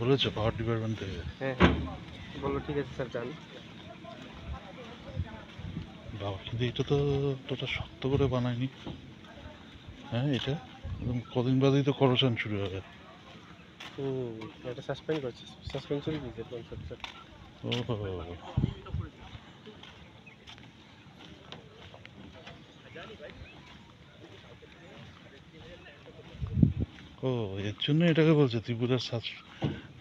বলেছো পাওয়ার ডিপার্টমেন্ট থেকে? হ্যাঁ, বললো ঠিক আছে স্যার যান। বাবা, কিন্তু এটা তো তোটা শক্ত করে বানায়নি। হ্যাঁ, এটা একদম কদিন বাদেই তো করপশন শুরু হবে। এটা সাসপেন্ড করছে, সাসপেনশন দিয়েছে কনসার্ট স্যার। ও ও, এর জন্য এটাকে বলছে ত্রিপুরার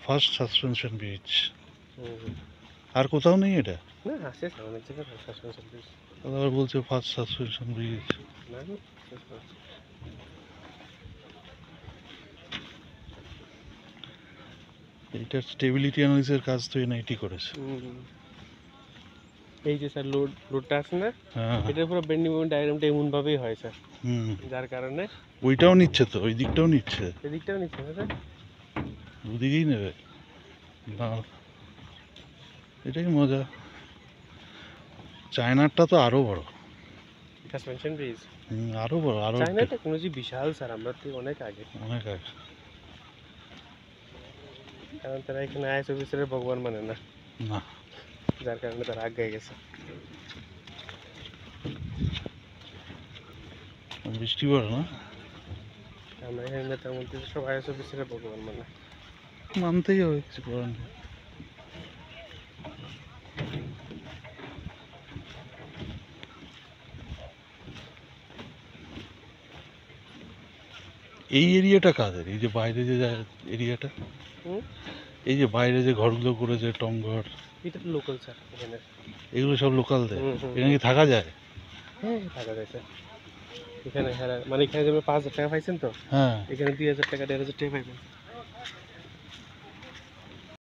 ফার্স্ট সাসপেনশন ব্রিজ। আর কোথাও নেই এটা? না, আছে স্যার, অনেক জায়গায় সাসপেনশন দিয়েছে। আবার বলছে ফার্স্ট সাসপেনশন ব্রিজ। না না, শেষ করেছে। এটার স্টেবিলিটি অ্যানালিসিসের কাজ তো এনআইটি করেছে। এই যে স্যার লোডটা আছে না, হ্যাঁ, এটার পুরো বেন্ডিং মুভমেন্ট ডায়াগ্রামটা এমনভাবেই হয় স্যার, হুম, যার কারণে ওইটাও নিচ্ছে তো, ওই দিকটাও নিচ্ছে, এদিকটাও নিচ্ছে না স্যার। দুদিকেই নেবে না। এটাই মজা। চায়নারটা তো আরো বড়। সাসপেনশন ব্রিজ আরো বড়, আরো চায়না টেকনোলজি বিশাল স্যার, আমরা তো অনেক আগে। অনেক আগে। কারণ তারা এখানে আইএস অফিসারের ভগবান মানে না, না, যার কারণে তারা আগে গেছে। বৃষ্টি পড়ে না, আমরা এখানে নেতার মধ্যে সব আইএস অফিসারের ভগবান মানে। মানতেই হবে, কিছু করার নেই। এই এরিয়াটা কাদের? এই যে বাইরে যে এরিয়াটা, এই যে বাইরে যে ঘরগুলো করেছে, টং ঘর, এটা তো লোকাল স্যার এখানে। এগুলো সব লোকালদের? এখানে কি থাকা যায়? হ্যাঁ, থাকা যায় স্যার এখানে। হ্যাঁ, মানে এখানে যেমন 5,000 টাকা পাইছেন তো, হ্যাঁ, এখানে 2,000 টাকা 1,500 টাকা পাইবেন।